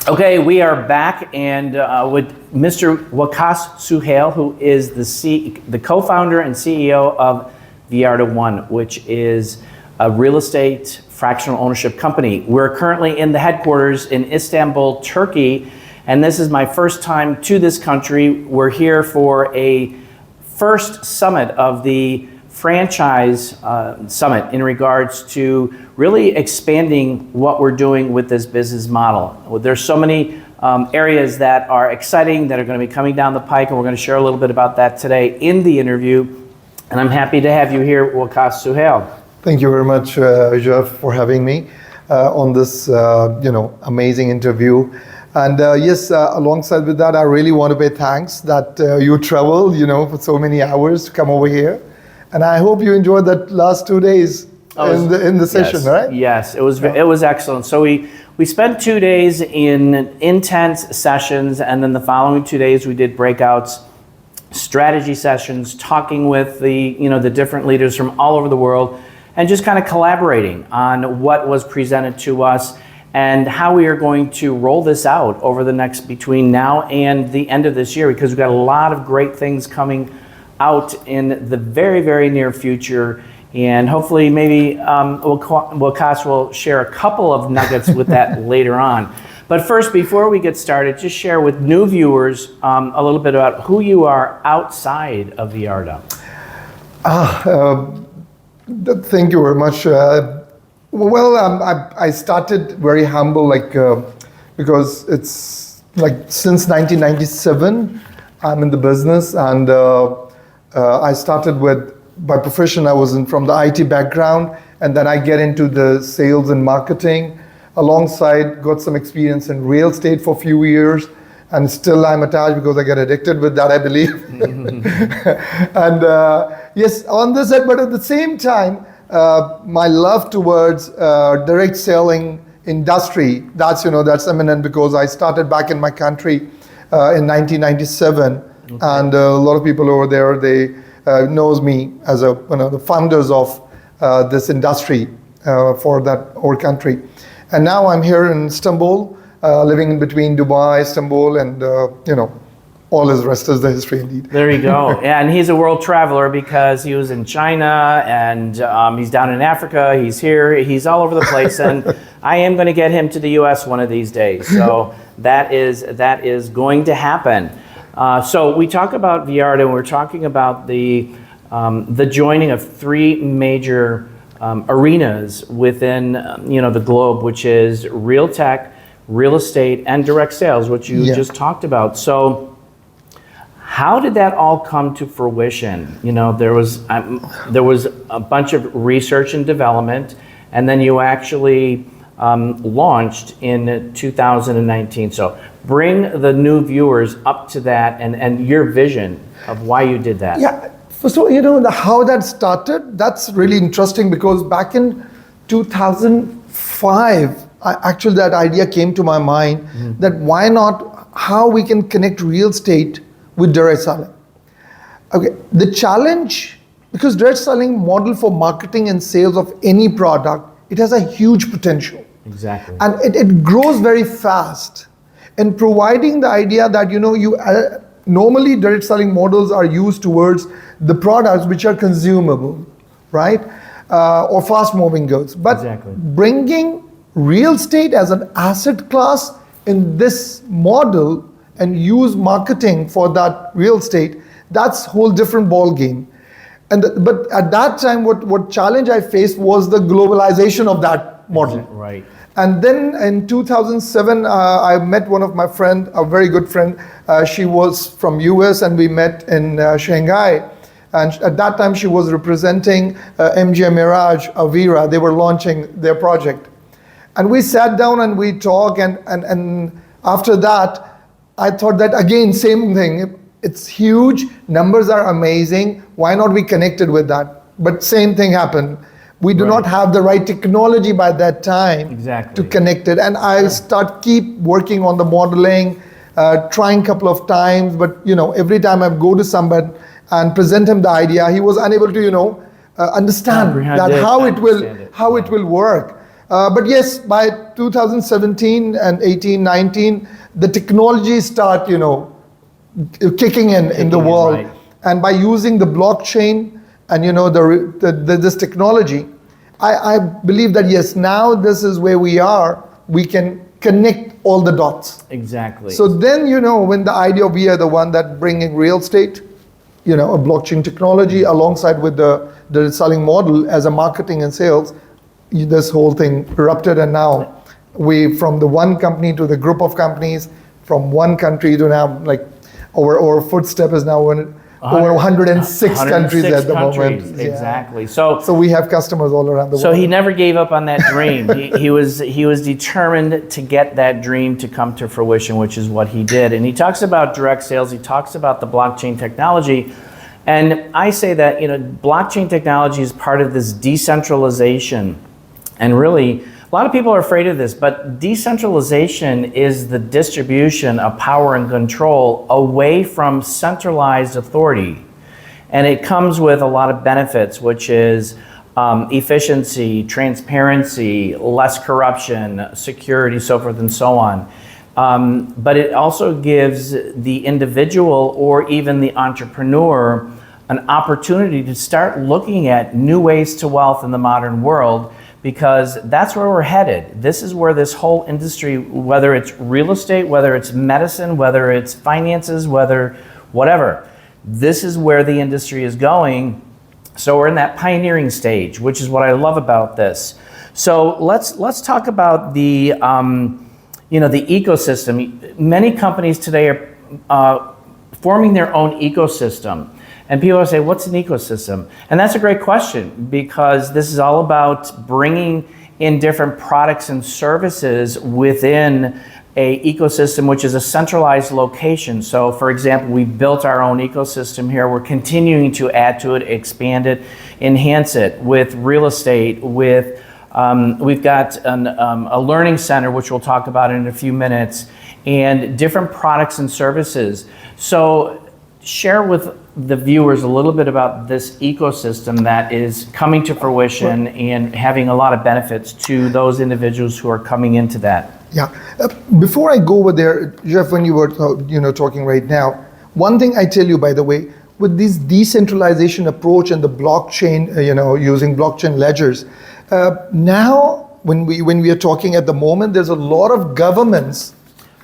Okay, we are back and with Mr. Waqas Suhail, who is the co-founder and CEO of Vyarda One, which is a real estate fractional ownership company. We're currently in the headquarters in Istanbul, Turkey, and this is my first time to this country. We're here for a first summit of the franchise summit in regards to really expanding what we're doing with this business model. There's so many areas that are exciting that are going to be coming down the pike, and we're going to share a little bit about that today in the interview. And I'm happy to have you here, Waqas Suhail. Thank you very much, Jeff, for having me on this amazing interview. And yes, alongside with that, I really want to pay thanks that you travel, for so many hours to come over here. And I hope you enjoyed that last 2 days in the session, yes, right? Yes, it was excellent. So we spent 2 days in intense sessions, and then the following 2 days we did breakouts, strategy sessions, talking with the different leaders from all over the world, and just kind of collaborating on what was presented to us and how we are going to roll this out over the next between now and the end of this year, because we've got a lot of great things coming out in the very, very near future. And hopefully maybe Waqas will share a couple of nuggets with that later on. But first, before we get started, just share with new viewers a little bit about who you are outside of Vyarda. Thank you very much. I started very humble, because it's since 1997, I'm in the business, and I started by profession, I was from the IT background, and then I get into the sales and marketing. Alongside, got some experience in real estate for a few years, and still I'm attached because I get addicted with that, I believe. And yes, on this side, but at the same time, my love towards direct selling industry, that's eminent, because I started back in my country in 1997, okay. And a lot of people over there, they knows me as one of the founders of this industry for our country. And now I'm here in Istanbul, living in between Dubai, Istanbul, and all his rest is the history indeed. There you go. And he's a world traveler because he was in China, and he's down in Africa, he's here, he's all over the place, and I am going to get him to the US one of these days. So that is going to happen. So we talk about Vyarda, and we're talking about the joining of three major arenas within the globe, which is real tech, real estate, and direct sales, which you just talked about. So how did that all come to fruition? There was a bunch of research and development, and then you actually launched in 2019. So bring the new viewers up to that and your vision of why you did that. Yeah, so how that started, that's really interesting, because back in 2005, actually that idea came to my mind, that why not, how we can connect real estate with direct selling. Okay, the challenge, because direct selling model for marketing and sales of any product, it has a huge potential. Exactly. And it grows very fast. And providing the idea that, normally direct selling models are used towards the products which are consumable, right? Or fast moving goods. But exactly. Bringing real estate as an asset class in this model and use marketing for that real estate, that's a whole different ball game. But at that time, what challenge I faced was the globalization of that model. Right. And then in 2007, I met one of my friend, a very good friend. She was from US, and we met in Shanghai. And at that time, she was representing MGM Mirage, Avira. They were launching their project. And we sat down and we talked, and after that, I thought that again, same thing. It's huge, numbers are amazing. Why not we connected with that? But same thing happened. We do not have the right technology by that time to connect it. And I keep working on the modeling, trying a couple of times, but every time I go to somebody and present him the idea, he was unable to understand how it will work. But yes, by 2017 and 18, 19, the technology start, kicking in the world. Right. And by using the blockchain and, this technology, I believe that yes, now this is where we are. We can connect all the dots. Exactly. So then, when the idea we are the one that bringing real estate, a blockchain technology alongside with the selling model as a marketing and sales, this whole thing erupted, and now we from the one company to the group of companies, from one country to now like our footstep is now in over 106 countries at the moment. Yeah. Exactly. So we have customers all around the world. So he never gave up on that dream. he was determined to get that dream to come to fruition, which is what he did. And he talks about direct sales. He talks about the blockchain technology. And I say that, blockchain technology is part of this decentralization. And really, a lot of people are afraid of this, but decentralization is the distribution of power and control away from centralized authority. And it comes with a lot of benefits, which is efficiency, transparency, less corruption, security, so forth and so on. But it also gives the individual or even the entrepreneur an opportunity to start looking at new ways to wealth in the modern world, because that's where we're headed. This is where this whole industry, whether it's real estate, whether it's medicine, whether it's finances, whatever, this is where the industry is going. So we're in that pioneering stage, which is what I love about this. So let's talk about the the ecosystem. Many companies today are forming their own ecosystem. And people say, what's an ecosystem? And that's a great question, because this is all about bringing in different products and services within a ecosystem, which is a centralized location. So for example, we built our own ecosystem here. We're continuing to add to it, expand it, enhance it with real estate, with we've got a learning center, which we'll talk about in a few minutes, and different products and services. So share with the viewers a little bit about this ecosystem that is coming to fruition and having a lot of benefits to those individuals who are coming into that. Yeah. Before I go over there, Jeff, when you were talking right now, one thing I tell you, by the way, with this decentralization approach and the blockchain, using blockchain ledgers, now when we are talking at the moment, there's a lot of governments.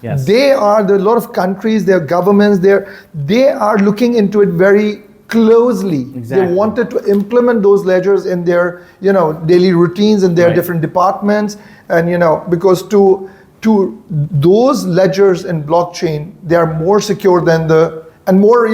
Yes. There are a lot of countries, their governments, they are looking into it very closely. Exactly. They wanted to implement those ledgers in their daily routines in their different departments, and because to those ledgers in blockchain, they are more secure than and more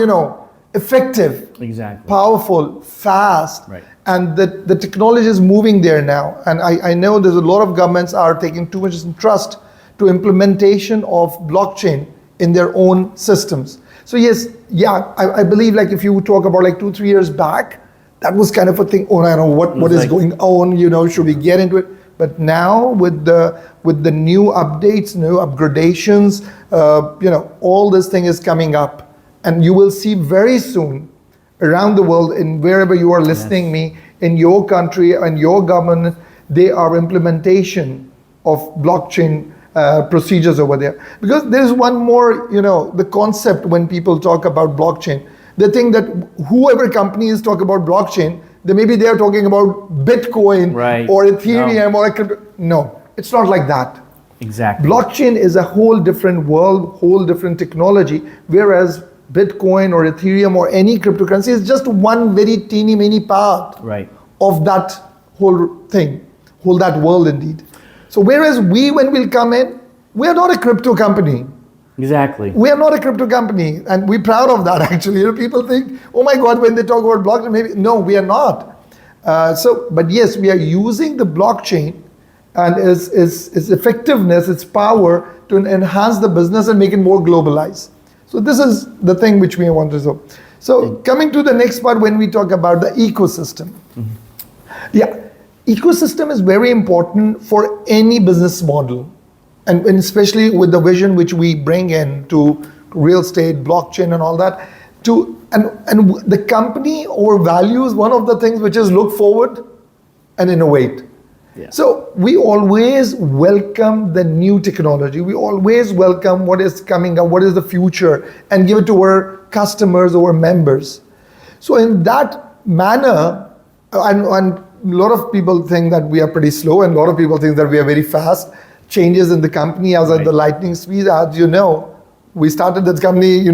effective, exactly, powerful, fast. Right. And the technology is moving there now. And I know there's a lot of governments are taking too much trust to implementation of blockchain in their own systems. So yes, I believe like if you talk about like 2-3 years back, that was kind of a thing, I don't know what is going on, should we get into it? But now with the new updates, new upgradations, all this thing is coming up. And you will see very soon around the world, in wherever you are listening me, in your country and your government, there are implementation of blockchain procedures over there. Because there's one more, the concept when people talk about blockchain, they think that whoever companies talk about blockchain, maybe they are talking about Bitcoin or Ethereum or a crypto. No, it's not like that. Exactly. Blockchain is a whole different world, whole different technology, whereas Bitcoin or Ethereum or any cryptocurrency is just one very teeny mini part of that whole thing, that world indeed. So whereas when we'll come in, we are not a crypto company. Exactly. We are not a crypto company, and we're proud of that actually. People think, oh my God, when they talk about blockchain, maybe, no, we are not. But yes, we are using the blockchain and its effectiveness, its power to enhance the business and make it more globalized. So this is the thing which we want to do. So coming to the next part when we talk about the ecosystem. Yeah, ecosystem is very important for any business model. And especially with the vision which we bring in to real estate, blockchain and all that. And the company or values, one of the things which is look forward and innovate. Yeah. So we always welcome the new technology. We always welcome what is coming up, what is the future, and give it to our customers, our members. So in that manner, and a lot of people think that we are pretty slow, and a lot of people think that we are very fast. Changes in the company as at the lightning speed, as you know, we started this company,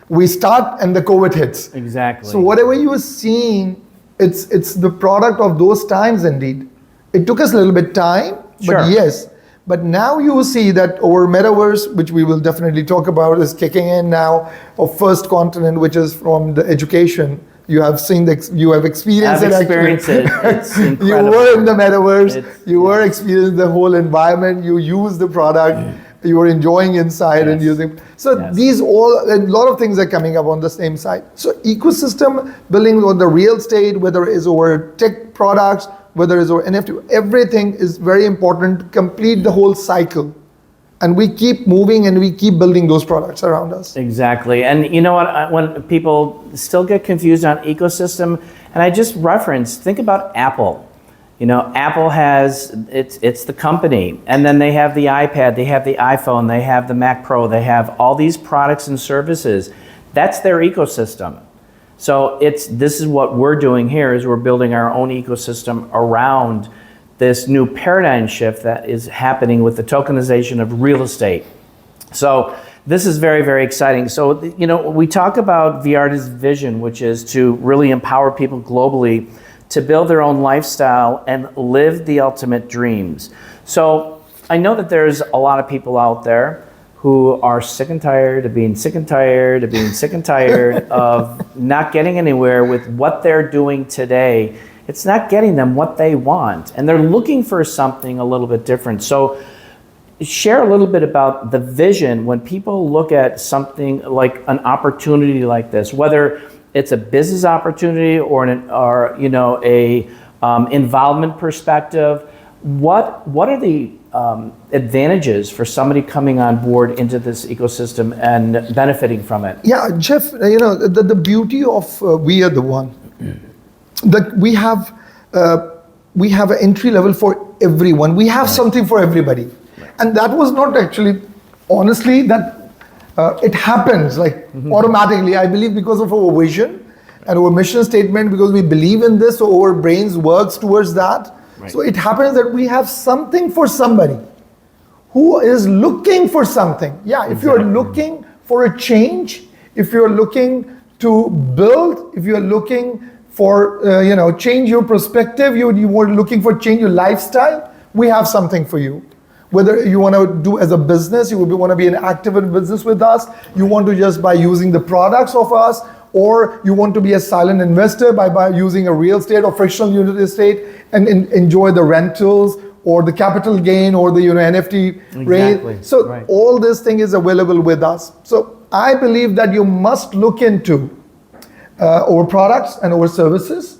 we start and the COVID hits. Exactly. So whatever you are seeing, it's the product of those times indeed. It took us a little bit time, Sure. but yes. But now you will see that our metaverse, which we will definitely talk about, is kicking in now. Our first continent, which is from the education. You have seen you have experienced I've it. experienced it. It's You incredible. were in the metaverse. It's- You were experiencing the whole environment. You use the product. You were enjoying inside and Yes. using. So Yes. these a lot of things are coming up on the same side. So ecosystem building on the real estate, whether it's our tech products, whether it's our NFT, everything is very important to complete the whole cycle. And we keep moving and we keep building those products around us. Exactly. And you know what? When people still get confused on ecosystem, and I just referenced, think about Apple. Apple has, it's the company, and then they have the iPad, they have the iPhone, they have the Mac Pro, they have all these products and services. That's their ecosystem. So this is what we're doing here, is we're building our own ecosystem around this new paradigm shift that is happening with the tokenization of real estate. So this is very, very exciting. So, we talk about Vyarta's vision, which is to really empower people globally to build their own lifestyle and live the ultimate dreams. So I know that there's a lot of people out there who are sick and tired of being sick and tired of being sick and tired of not getting anywhere with what they're doing today. It's not getting them what they want, and they're looking for something a little bit different. So share a little bit about the vision when people look at something like an opportunity like this, whether it's a business opportunity or a involvement perspective. What are the advantages for somebody coming on board into this ecosystem and benefiting from it? Yeah, Jeff, the beauty of We Are the One, that we have an entry level for everyone. We have something for everybody. And that was not actually, honestly, that it happens automatically. I believe because of our vision and our mission statement, because we believe in this, so our brains works towards that. Right. So it happens that we have something for somebody who is looking for something. Yeah, if you're looking for a change, if you're looking to build, if you're looking for change your perspective, you were looking for change your lifestyle, we have something for you. Whether you want to do as a business, you want to be an active in business with us, you want to just by using the products of us, or you want to be a silent investor by using a real estate or fractional unit estate and enjoy the rentals or the capital gain or the NFT Exactly. rate. So Right. all this thing is available with us. So I believe that you must look into our products and our services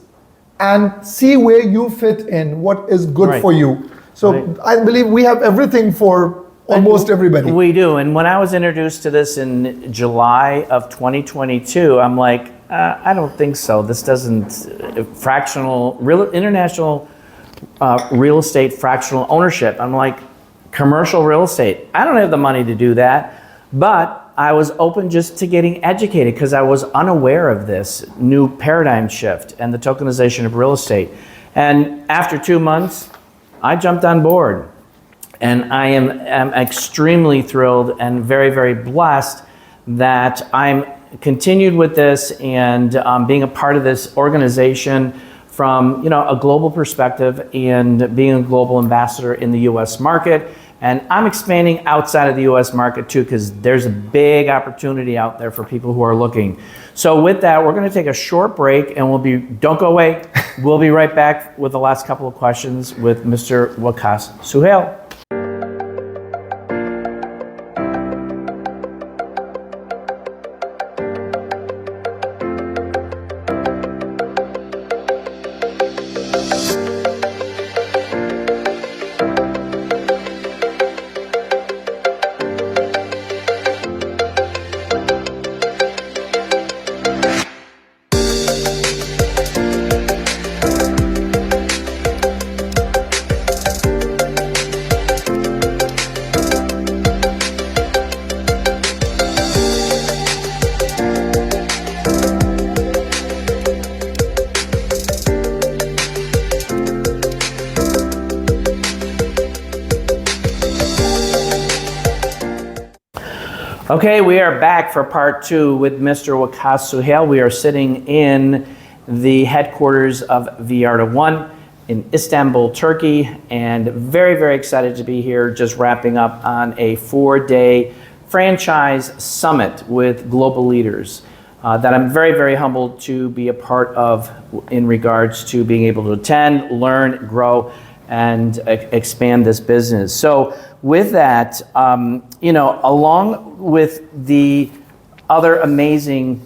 and see where you fit in, what is good Right. for you. So Right. I believe we have everything for almost everybody. We do. And when I was introduced to this in July of 2022, I'm like, I don't think so. This doesn't, international real estate fractional ownership. I'm like, commercial real estate. I don't have the money to do that. But I was open just to getting educated because I was unaware of this new paradigm shift and the tokenization of real estate. And after 2 months, I jumped on board. And I am extremely thrilled and very, very blessed that I'm continued with this and being a part of this organization from a global perspective and being a global ambassador in the U.S. market. And I'm expanding outside of the U.S. market too, because there's a big opportunity out there for people who are looking. So with that, we're going to take a short break, and don't go away. We'll be right back with the last couple of questions with Mr. Waqas Suhail. Okay, we are back for part 2 with Mr. Waqas Suhail. We are sitting in the headquarters of Viyarta One in Istanbul, Turkey, and very, very excited to be here, just wrapping up on a 4-day franchise summit with global leaders that I'm very, very humbled to be a part of in regards to being able to attend, learn, grow, and expand this business. So with that, along with the other amazing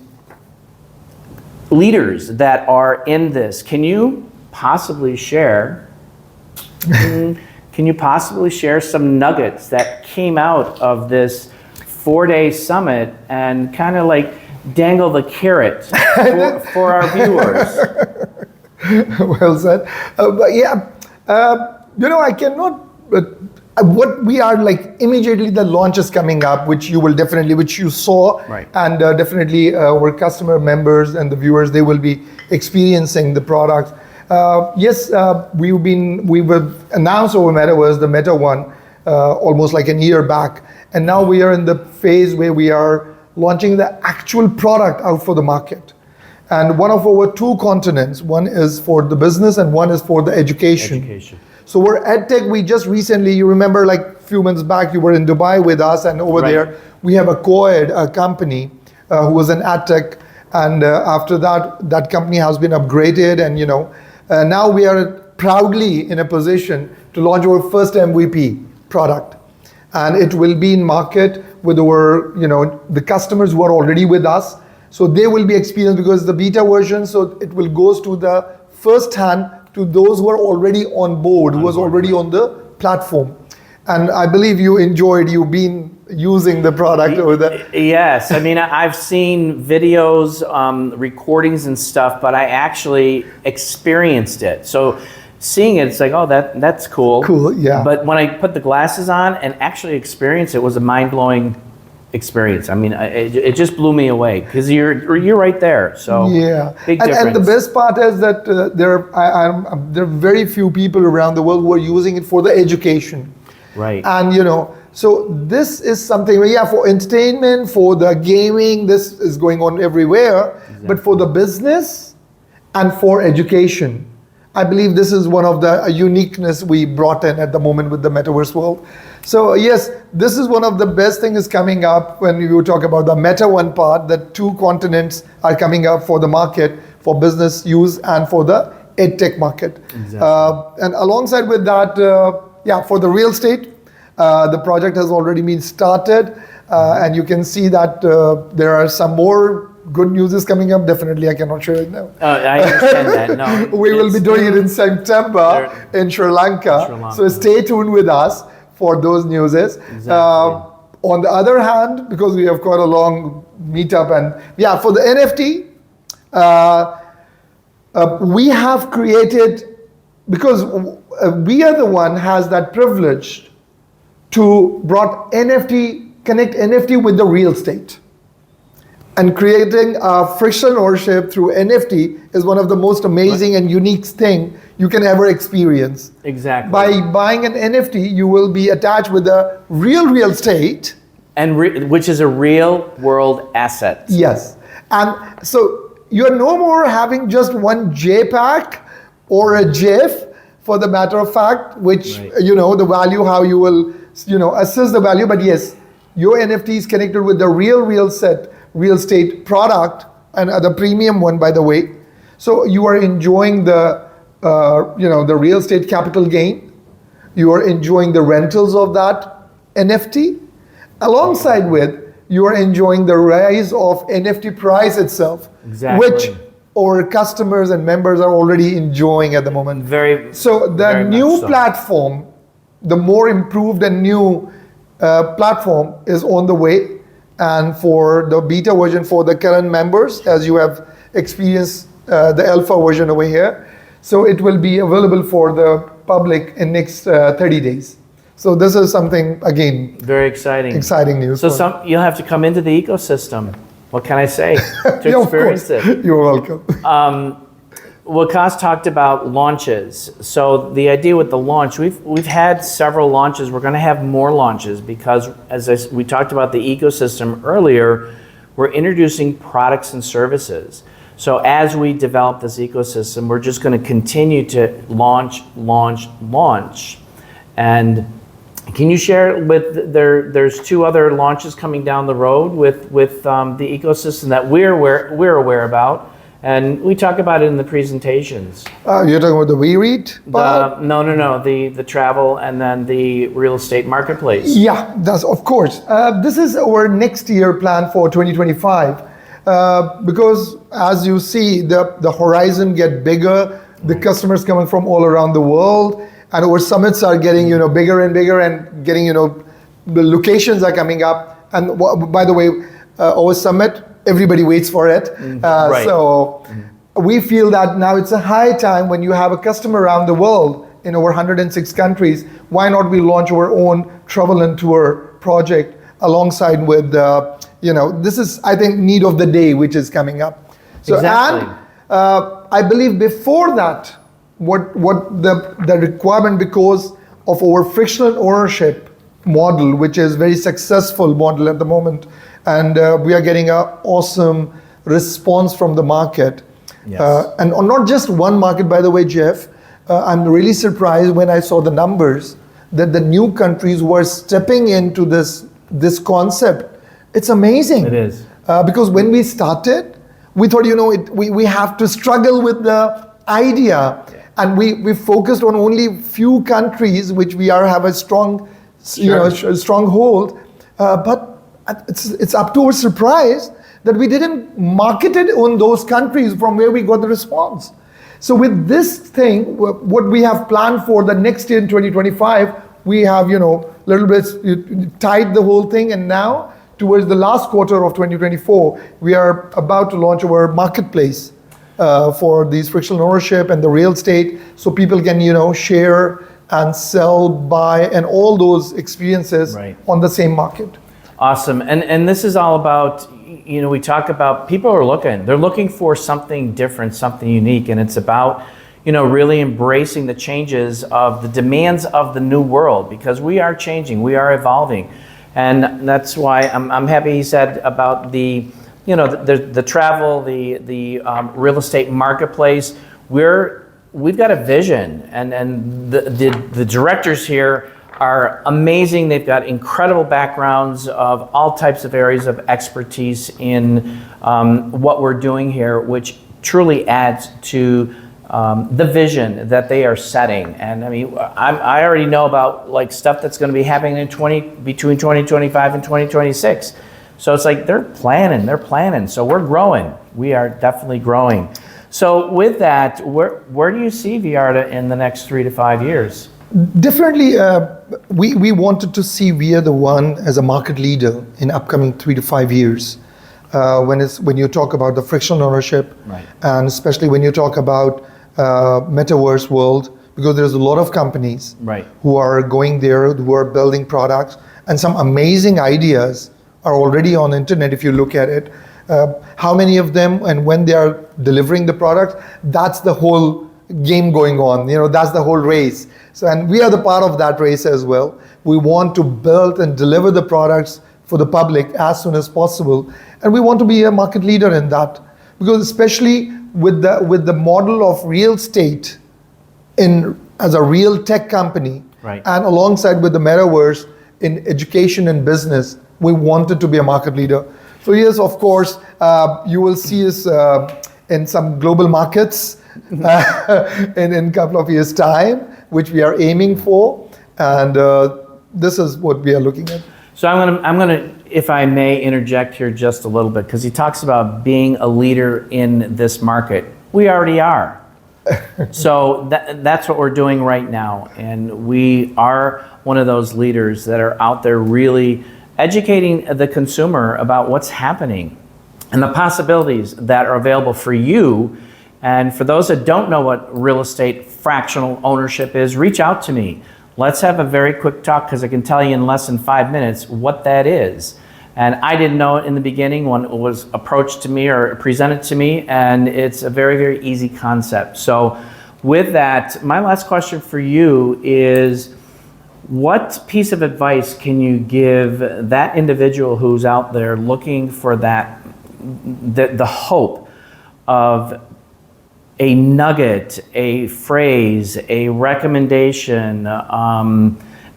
leaders that are in this, can you possibly share some nuggets that came out of this 4-day summit and kind of like dangle the carrot for our viewers? Well said. But yeah, I cannot. What we are like immediately, the launch is coming up, which you saw, Right. And definitely our customer members and the viewers, they will be experiencing the product. Yes, we were announced over Metaverse, the Meta One, almost like a year back, and now we are in the phase where we are launching the actual product out for the market. And one of our 2 continents, one is for the business and one is for the education. So we're EdTech. We just recently, you remember like a few months back, you were in Dubai with us, and over Right. there we have acquired a company who was an EdTech, and after that company has been upgraded, and now we are proudly in a position to launch our first MVP product, and it will be in market with our the customers who are already with us. So they will be experienced because the beta version, so it will goes to the first hand to those who are already on board, who was already on the platform. And I believe you've been using the product over there. Yes, I mean, I've seen videos, recordings and stuff, but I actually experienced it. So seeing it, it's like, oh, that's cool. Cool, yeah. But when I put the glasses on and actually experienced it, was a mind-blowing experience. I mean, it just blew me away because you're right there. So Yeah, big and difference. the best part is that there are very few people around the world who are using it for the education. Right. And so this is something, for entertainment, for the gaming, this is going on everywhere. Exactly. But for the business and for education, I believe this is one of the uniqueness we brought in at the moment with the Metaverse world. So yes, this is one of the best things coming up when you talk about the Meta One part, that 2 continents are coming up for the market, for business use and for the EdTech market. Exactly. And alongside with that, for the real estate, the project has already been started, and you can see that there are some more good news is coming up. Definitely, I cannot share it now. I understand that. No, We will be doing it in September in Sri Lanka. So stay tuned with us for those newses. Exactly. On the other hand, because we have quite a long meetup, and for the NFT, we have created, because we are the one has that privilege to connect NFT with the real estate. And creating a friction ownership through NFT is one of the most amazing and unique thing you can ever experience. Exactly. By buying an NFT, you will be attached with a real estate. And which is a real world asset. Yes. And so you're no more having just one JPEG or a GIF, for the matter of fact, which, Right. the value, how you will, assess the value. But yes, your NFT is connected with the real estate product, and the premium one, by the way. So you are enjoying the real estate capital gain. You are enjoying the rentals of that NFT. Alongside with, you are enjoying the rise of NFT price itself, Exactly. which our customers and members are already enjoying at the moment. So the very much new so. platform, the more improved and new platform is on the way. And for the beta version for the current members, as you have experienced the alpha version over here, so it will be available for the public in next 30 days. So this is something, again, Very exciting. exciting news. So for- you'll have to come into the ecosystem. What can I say? To Yeah, of experience course. it. You're welcome. Waqas talked about launches. So the idea with the launch, we've had several launches. We're going to have more launches because, we talked about the ecosystem earlier, we're introducing products and services. So as we develop this ecosystem, we're just going to continue to launch. And can you share there's two other launches coming down the road with the ecosystem that we're aware about. And we talk about it in the presentations. You're talking about the WeRead part? No. The travel and then the real estate marketplace. Yeah, that's of course. This is our next year plan for 2025. Because as you see, the horizon get bigger, the customers coming from all around the world, and our summits are getting bigger and bigger, and getting the locations are coming up. And by the way, our summit, everybody waits for it. Right. So we feel that now it's a high time when you have a customer around the world in over 106 countries. Why not we launch our own travel and tour project alongside with this is, I think, need of the day, which is coming up. So, exactly. And I believe before that, what the requirement, because of our frictional ownership model, which is very successful model at the moment, and we are getting an awesome response from the market. Yes. And not just one market, by the way, Jeff. I'm really surprised when I saw the numbers that the new countries were stepping into this concept. It's amazing. It is. Because when we started, we thought, we have to struggle with the idea. Yeah. And we focused on only few countries, which we have a strong, stronghold. But it's up to our surprise that we didn't market it on those countries from where we got the response. So with this thing, what we have planned for the next year in 2025, we have, little bit tied the whole thing, and now towards the last quarter of 2024, we are about to launch our marketplace for these frictional ownership and the real estate, so people can, share and sell, buy, and all those experiences on the same market. Awesome. And this is all about, we talk about people they're looking for something different, something unique, and it's about, really embracing the changes of the demands of the new world, because we are changing, we are evolving. And that's why I'm happy he said about the travel, the real estate marketplace. We've got a vision, and the directors here are amazing. They've got incredible backgrounds of all types of areas of expertise in what we're doing here, which truly adds to the vision that they are setting. And I mean, I already know about stuff that's going to be happening between 2025 and 2026. So it's like they're planning. So we're growing. We are definitely growing. So with that, where do you see Viarta in the next 3 to 5 years? Definitely, we wanted to see we are the one as a market leader in upcoming 3 to 5 years. When you talk about the frictional ownership, and especially when you talk about metaverse world, because there's a lot of companies who are going there, who are building products, and some amazing ideas are already on the internet if you look at it. How many of them, and when they are delivering the product, that's the whole game going on. That's the whole race. So, and we are the part of that race as well. We want to build and deliver the products for the public as soon as possible, and we want to be a market leader in that, because especially with the model of real estate as a real tech company, and alongside with the metaverse in education and business, we wanted to be a market leader. So yes, of course, you will see us in some global markets in a couple of years' time, which we are aiming for, and this is what we are looking at. So I'm gonna, if I may interject here just a little bit, because he talks about being a leader in this market. We already are. So that's what we're doing right now, and we are one of those leaders that are out there really educating the consumer about what's happening and the possibilities that are available for you. And for those that don't know what real estate fractional ownership is, reach out to me. Let's have a very quick talk, because I can tell you in less than 5 minutes what that is. And I didn't know it in the beginning when it was approached to me or presented to me, and it's a very, very easy concept. So with that, my last question for you is, what piece of advice can you give that individual who's out there looking for that, the hope of a nugget, a phrase, a recommendation,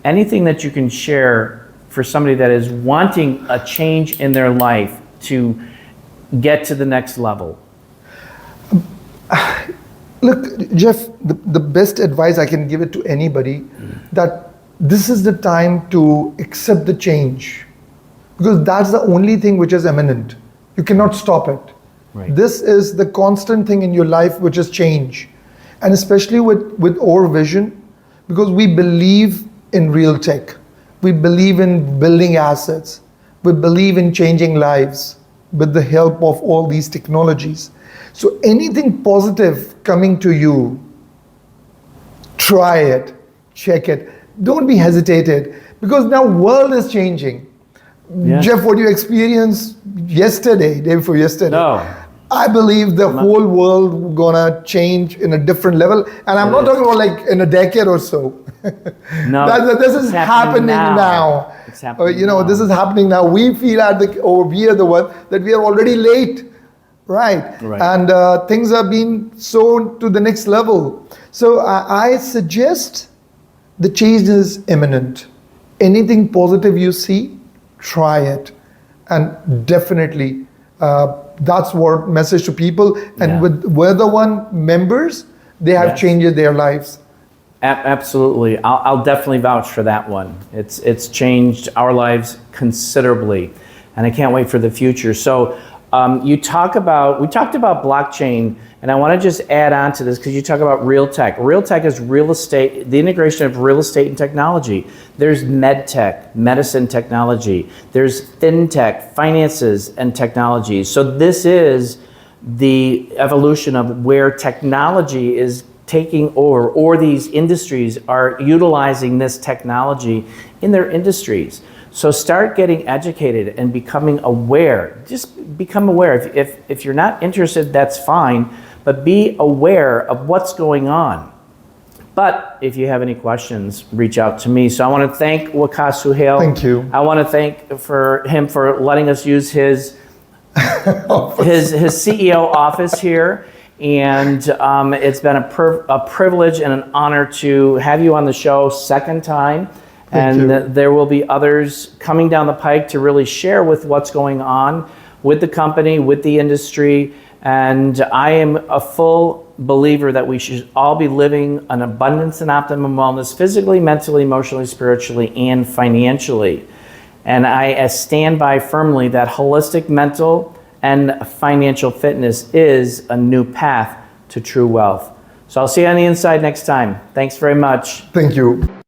anything that you can share for somebody that is wanting a change in their life to get to the next level? Look, Jeff, the best advice I can give it to anybody, that this is the time to accept the change, because that's the only thing which is imminent. You cannot stop it. Right. This is the constant thing in your life, which is change. And especially with our vision, because we believe in real tech. We believe in building assets. We believe in changing lives with the help of all these technologies. So anything positive coming to you, try it, check it. Don't be hesitated, because now world is changing. Yes. Jeff, what you experienced yesterday, day before yesterday, No. I believe the whole world gonna change in a different level, and I'm not talking about like in a decade or so. No, this is it's happening now. It's happening This is happening now. We feel we are the one that we are already late, right? And things are being sown to the next level. So I suggest the change is imminent. Anything positive you see, try it, and definitely. That's what message to people, and with Weather One members, they have changed their lives. Absolutely, I'll definitely vouch for that one. It's changed our lives considerably, and I can't wait for the future. So we talked about blockchain, and I want to just add on to this because you talk about real tech. Real tech is real estate, the integration of real estate and technology. There's med tech, medicine technology. There's fintech, finances and technology. So this is the evolution of where technology is taking over, or these industries are utilizing this technology in their industries. So start getting educated and becoming aware. Just become aware. If you're not interested, that's fine, but be aware of what's going on. But if you have any questions, reach out to me. So I want to thank Waqas Suhail. Thank you. I want to thank him for letting us use his CEO office here. And it's been a privilege and an honor to have you on the show second time. And there will be others coming down the pike to really share with what's going on with the company, with the industry. And I am a full believer that we should all be living an abundance and optimum wellness, physically, mentally, emotionally, spiritually, and financially. And I stand by firmly that holistic mental and financial fitness is a new path to true wealth. So I'll see you on the inside next time. Thanks very much. Thank you.